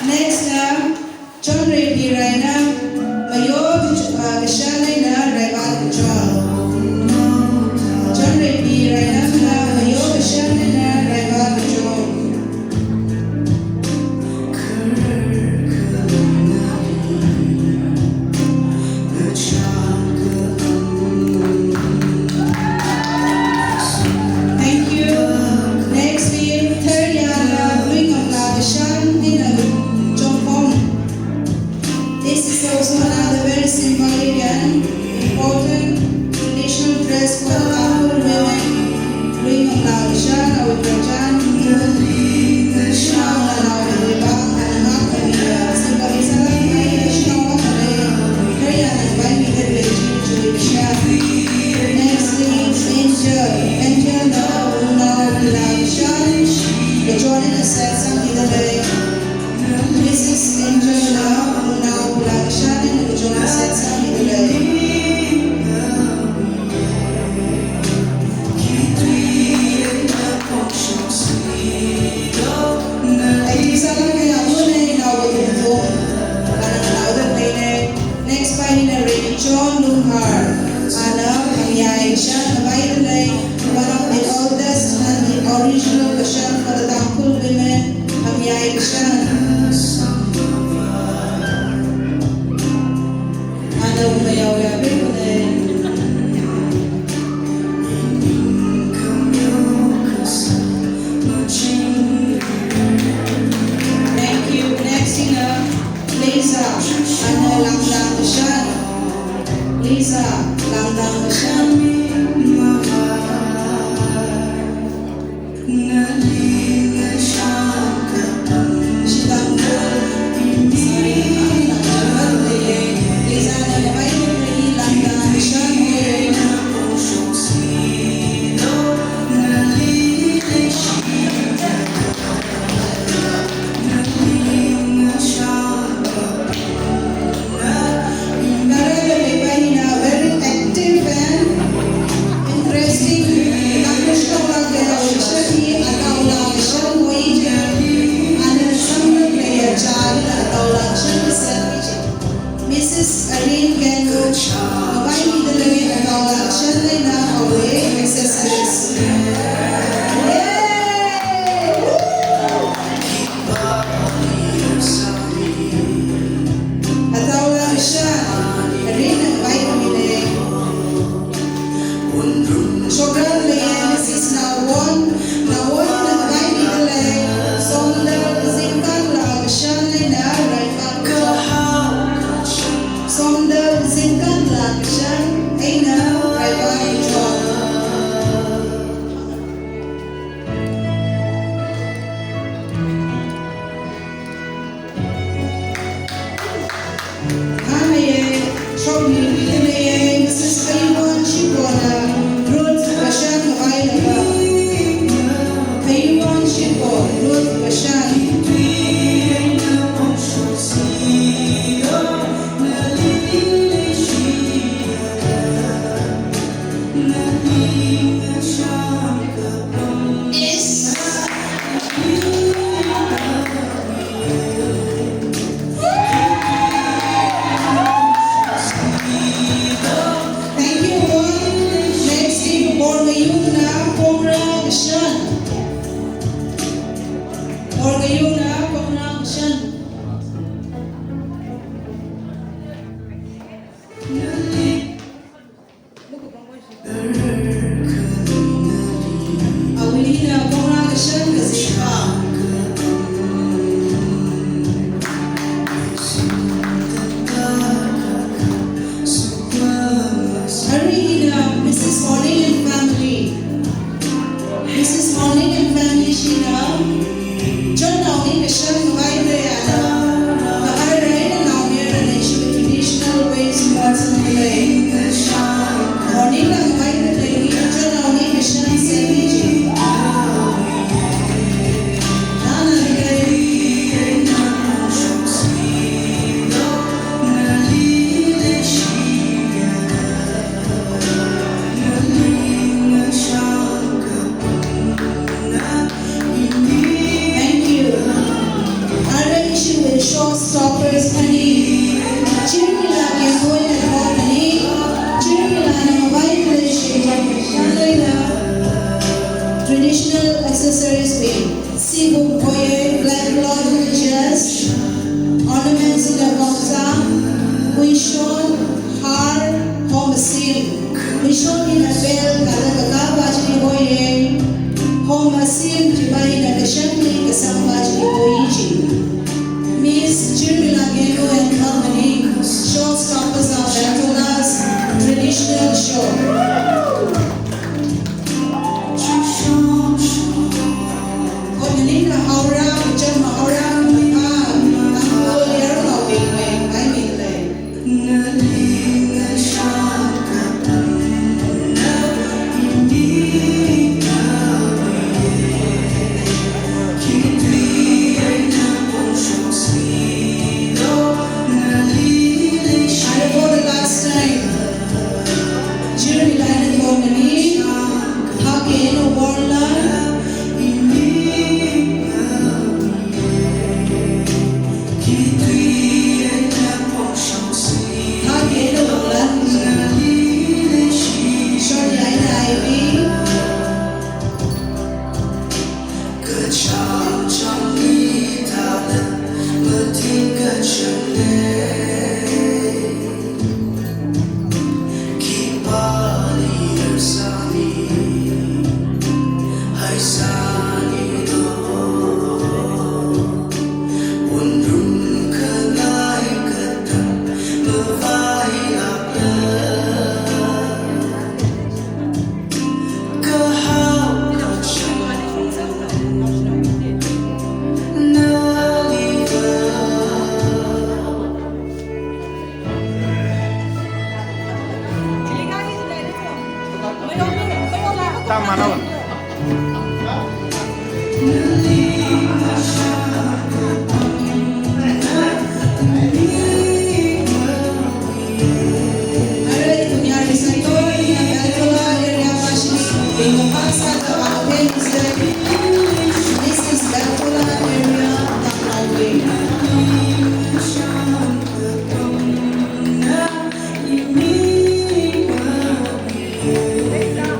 Next na John Ray Pirayna Mayo Gashanay na Raiban John. John Ray Pirayna na Mayo Gashanay na Raiban John. Thank you. Next we Teriyana Luing of La Gashan in This is also another very symbolic and important traditional dress for the Tamil women. Ring of Lavishan, our Prajan, Shana, our Riba, and Makavia, Symboliza, Shana, Kariana, Bani, the Village, Julisha. Next is Angel, the Una of Lavishan, the joining the sets of the day. This is Angel, now Lakshan and the John sets up in the day. Next by John Luhar, Anna Kamyai Shan, one of the oldest and the original Kashan for the Tamil women, Kamyai or ngayon na connection. Awili na connection kasi pa. Mrs. Morning and family. Mrs. Morning and family, Sheila. John Naomi, Michelle, Mabayre, Anna. Nakaray na Naomi, relation with traditional ways and mods of the day. Morning na Mabayre, John Naomi, Michelle, Sandy, Nana, showstoppers ani chirmila ke hoy na ani chirmila na mobile relation traditional accessories with sibuk hoye black cloth just ornaments in the boxa we shown har home seal we shown in a bell kada kaka bajni hoye home seal jibai na kashani kasam bajni hoye ji Miss Chirmila Geno and Company, showstoppers of Bantola's traditional show. Onanika Haura, Jam Haura, Angolier Lobby, I mean, Tama naman. Alright, kunyari sa ito, yung Alcoa area passion, bingo pasa,